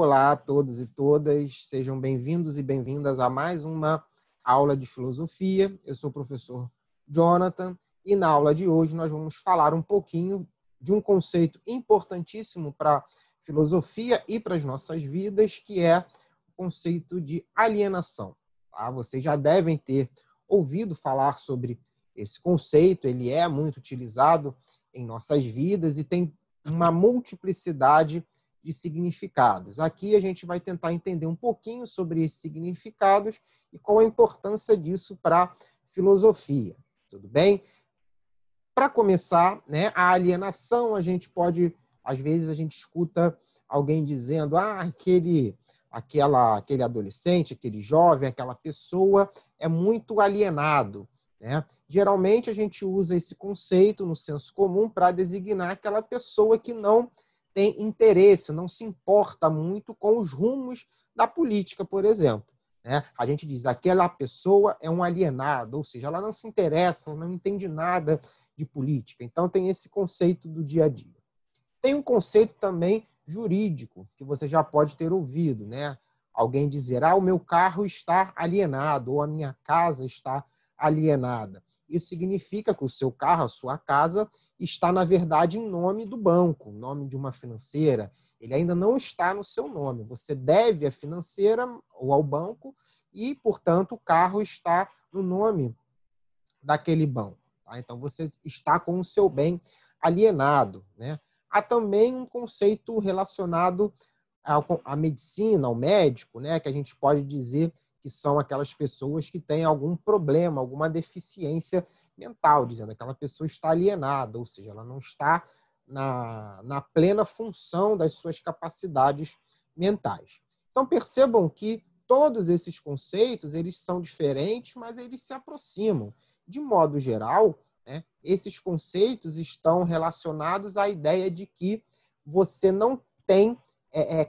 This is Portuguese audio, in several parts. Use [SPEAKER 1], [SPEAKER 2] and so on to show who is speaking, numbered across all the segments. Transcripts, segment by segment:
[SPEAKER 1] Olá a todos e todas, sejam bem-vindos e bem-vindas a mais uma aula de filosofia. Eu sou o professor Jonathan e na aula de hoje nós vamos falar um pouquinho de um conceito importantíssimo para a filosofia e para as nossas vidas, que é o conceito de alienação. Tá? Vocês já devem ter ouvido falar sobre esse conceito, ele é muito utilizado em nossas vidas e tem uma multiplicidade de significados. Aqui a gente vai tentar entender um pouquinho sobre esses significados e qual a importância disso para a filosofia. Tudo bem? Para começar, né, a alienação, a gente pode, às vezes a gente escuta alguém dizendo, aquele adolescente, aquele jovem, aquela pessoa é muito alienado, né? Geralmente a gente usa esse conceito no senso comum para designar aquela pessoa que não tem interesse, não se importa muito com os rumos da política, por exemplo. Né? A gente diz, aquela pessoa é um alienado, ou seja, ela não se interessa, ela não entende nada de política. Então, tem esse conceito do dia a dia. Tem um conceito também jurídico, que você já pode ter ouvido, né? Alguém dizer, o meu carro está alienado, ou a minha casa está alienada. Isso significa que o seu carro, a sua casa, está, na verdade, em nome do banco, em nome de uma financeira. Ele ainda não está no seu nome. Você deve à financeira ou ao banco e, portanto, o carro está no nome daquele banco. Tá? Então, você está com o seu bem alienado. Né? Há também um conceito relacionado à medicina, ao médico, né? Que a gente pode dizer que são aquelas pessoas que têm algum problema, alguma deficiência mental, dizendo que aquela pessoa está alienada, ou seja, ela não está na plena função das suas capacidades mentais. Então, percebam que todos esses conceitos, eles são diferentes, mas eles se aproximam. De modo geral, né, esses conceitos estão relacionados à ideia de que você não tem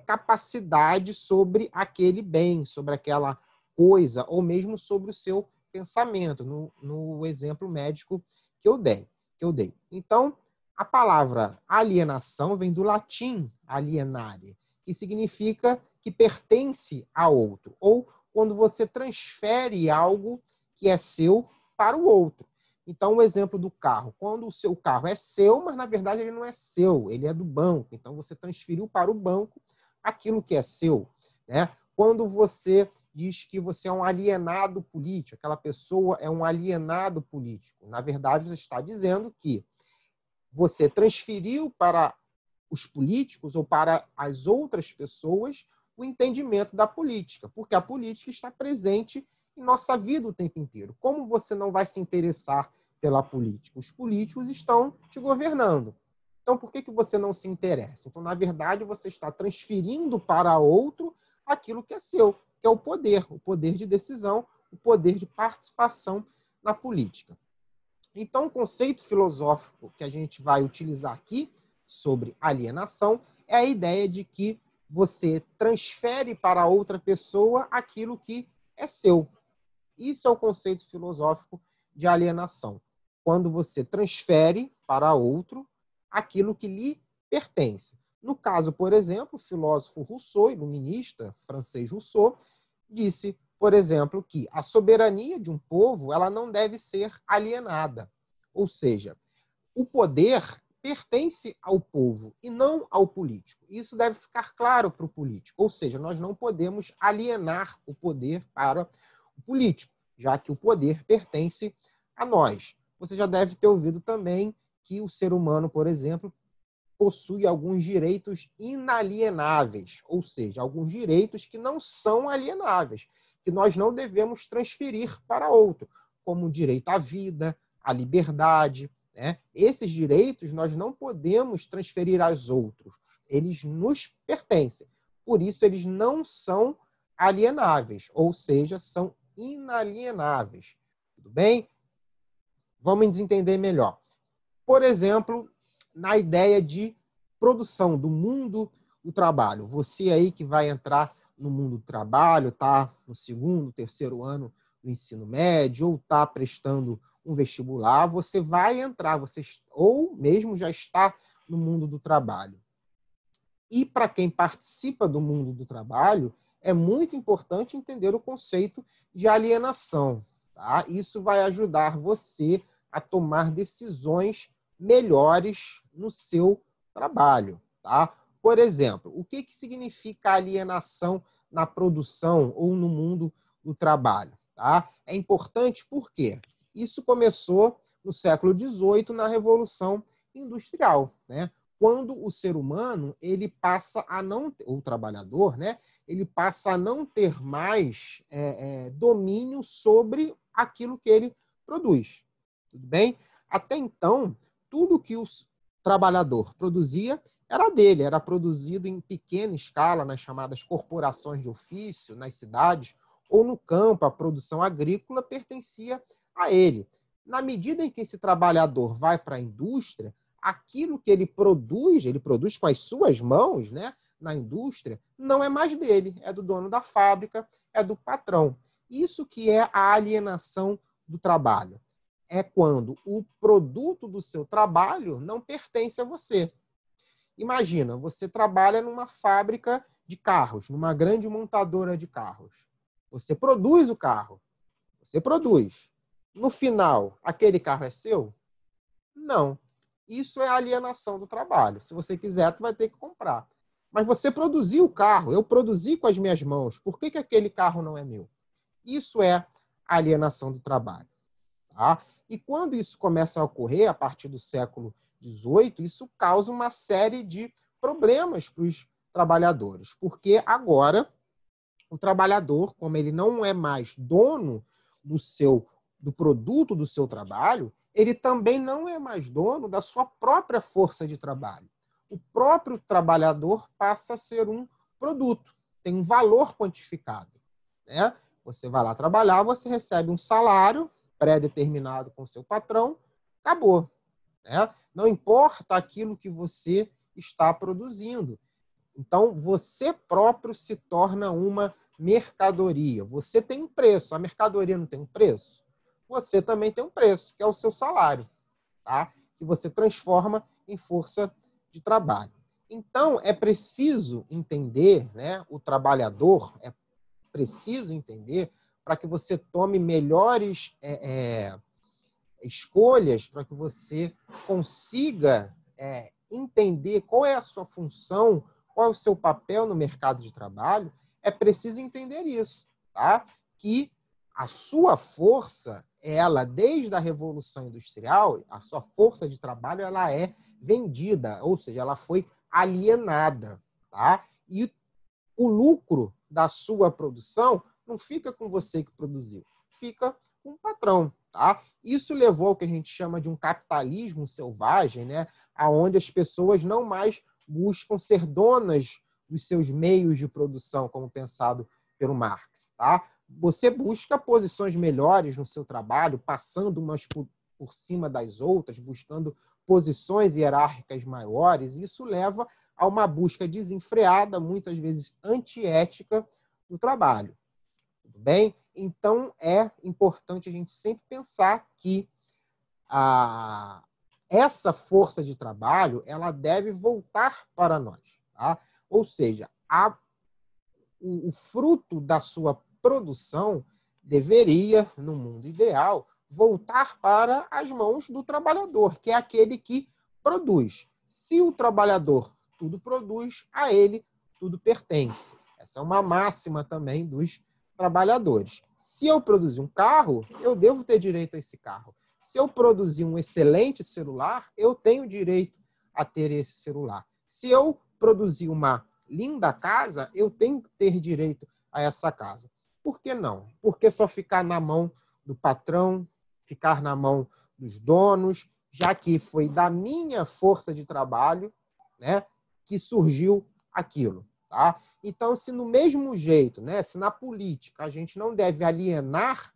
[SPEAKER 1] capacidade sobre aquele bem, sobre aquela coisa, ou mesmo sobre o seu pensamento, no exemplo médico que eu dei. Então, a palavra alienação vem do latim alienare, que significa que pertence a outro, ou quando você transfere algo que é seu para o outro. Então, o exemplo do carro. Quando o seu carro é seu, mas na verdade ele não é seu, ele é do banco. Então, você transferiu para o banco aquilo que é seu. Né? Quando você diz que você é um alienado político, aquela pessoa é um alienado político, na verdade você está dizendo que você transferiu para os políticos ou para as outras pessoas o entendimento da política, porque a política está presente em nossa vida o tempo inteiro. Como você não vai se interessar pela política? Os políticos estão te governando. Então, por que você não se interessa? Então, na verdade, você está transferindo para outro aquilo que é seu, que é o poder de decisão, o poder de participação na política. Então, o conceito filosófico que a gente vai utilizar aqui sobre alienação é a ideia de que você transfere para outra pessoa aquilo que é seu. Isso é o conceito filosófico de alienação. Quando você transfere para outro aquilo que lhe pertence. No caso, por exemplo, o filósofo Rousseau, iluminista francês Rousseau, disse, por exemplo, que a soberania de um povo ela não deve ser alienada. Ou seja, o poder pertence ao povo e não ao político. Isso deve ficar claro para o político. Ou seja, nós não podemos alienar o poder para o político, já que o poder pertence a nós. Você já deve ter ouvido também que o ser humano, por exemplo, possui alguns direitos inalienáveis, ou seja, alguns direitos que não são alienáveis, que nós não devemos transferir para outro, como o direito à vida, à liberdade. Né? Esses direitos nós não podemos transferir aos outros, eles nos pertencem. Por isso, eles não são alienáveis, ou seja, são inalienáveis. Tudo bem? Vamos entender melhor. Por exemplo, na ideia de produção do mundo do trabalho. Você aí que vai entrar no mundo do trabalho, está no segundo, terceiro ano do ensino médio, ou está prestando um vestibular, você vai entrar, ou mesmo já está no mundo do trabalho. E para quem participa do mundo do trabalho, é muito importante entender o conceito de alienação. Tá? Isso vai ajudar você a tomar decisões melhores no seu trabalho. Tá? Por exemplo, o que significa alienação na produção ou no mundo do trabalho? Tá? É importante porque isso começou no século XVIII, na Revolução Industrial, né? Quando o ser humano ele passa a não, o trabalhador, né, ele passa a não ter mais domínio sobre aquilo que ele produz. Tudo bem? Até então, tudo que o trabalhador produzia era dele, era produzido em pequena escala, nas chamadas corporações de ofício, nas cidades, ou no campo, a produção agrícola pertencia a ele. Na medida em que esse trabalhador vai para a indústria, aquilo que ele produz com as suas mãos, né, na indústria, não é mais dele, é do dono da fábrica, é do patrão. Isso que é a alienação do trabalho. É quando o produto do seu trabalho não pertence a você. Imagina, você trabalha numa fábrica de carros, numa grande montadora de carros. Você produz o carro. Você produz. No final, aquele carro é seu? Não. Isso é alienação do trabalho. Se você quiser, tu vai ter que comprar. Mas você produziu o carro, eu produzi com as minhas mãos. Por que aquele carro não é meu? Isso é alienação do trabalho. Tá? E quando isso começa a ocorrer, a partir do século XVIII, isso causa uma série de problemas para os trabalhadores. Porque agora, o trabalhador, como ele não é mais dono do produto do seu trabalho, ele também não é mais dono da sua própria força de trabalho. O próprio trabalhador passa a ser um produto, tem um valor quantificado. Né? Você vai lá trabalhar, você recebe um salário pré-determinado com o seu patrão, acabou. Né? Não importa aquilo que você está produzindo. Então, você próprio se torna uma mercadoria. Você tem um preço. A mercadoria não tem um preço? Você também tem um preço, que é o seu salário, tá? Que você transforma em força de trabalho. Então, é preciso entender, né? O trabalhador é preciso entender para que você tome melhores escolhas, para que você consiga entender qual é a sua função, qual é o seu papel no mercado de trabalho, é preciso entender isso, tá? Que a sua força, ela, desde a Revolução Industrial, a sua força de trabalho, ela é vendida, ou seja, ela foi alienada, tá? E o lucro da sua produção não fica com você que produziu, fica com o patrão, tá? Isso levou ao que a gente chama de um capitalismo selvagem, né? Onde as pessoas não mais buscam ser donas dos seus meios de produção, como pensado pelo Marx, tá? Você busca posições melhores no seu trabalho, passando umas por cima das outras, buscando posições hierárquicas maiores. Isso leva a uma busca desenfreada, muitas vezes antiética, do trabalho. Tudo bem? Então, é importante a gente sempre pensar que essa força de trabalho ela deve voltar para nós. Tá? Ou seja, o fruto da sua produção deveria, no mundo ideal, voltar para as mãos do trabalhador, que é aquele que produz. Se o trabalhador tudo produz, a ele tudo pertence. Essa é uma máxima também dos trabalhadores. Se eu produzir um carro, eu devo ter direito a esse carro. Se eu produzir um excelente celular, eu tenho direito a ter esse celular. Se eu produzir uma linda casa, eu tenho que ter direito a essa casa. Por que não? Por que só ficar na mão do patrão, ficar na mão dos donos, já que foi da minha força de trabalho, né, que surgiu aquilo, tá? Então, se no mesmo jeito, né, se na política a gente não deve alienar,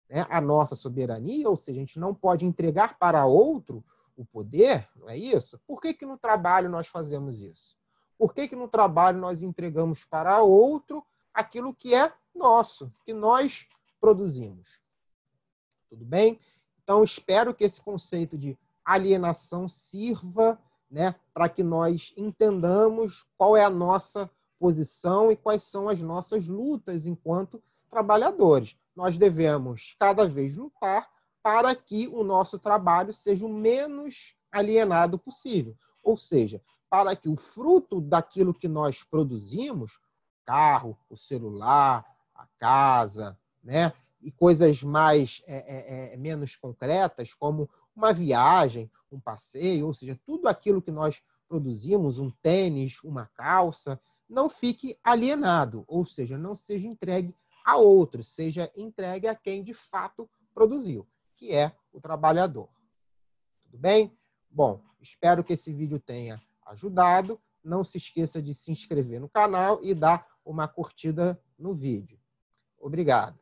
[SPEAKER 1] né, a nossa soberania, ou seja, a gente não pode entregar para outro o poder, não é isso? Por que no trabalho nós fazemos isso? Por que no trabalho nós entregamos para outro aquilo que é nosso, que nós produzimos? Tudo bem? Então, espero que esse conceito de alienação sirva né, para que nós entendamos qual é a nossa posição e quais são as nossas lutas enquanto trabalhadores. Nós devemos cada vez lutar para que o nosso trabalho seja o menos alienado possível. Ou seja, para que o fruto daquilo que nós produzimos, o carro, o celular, a casa, né, e coisas mais menos concretas, como uma viagem, um passeio, ou seja, tudo aquilo que nós produzimos, um tênis, uma calça, não fique alienado, ou seja, não seja entregue a outro, seja entregue a quem de fato produziu, que é o trabalhador. Tudo bem? Bom, espero que esse vídeo tenha ajudado. Não se esqueça de se inscrever no canal e dar uma curtida no vídeo. Obrigado.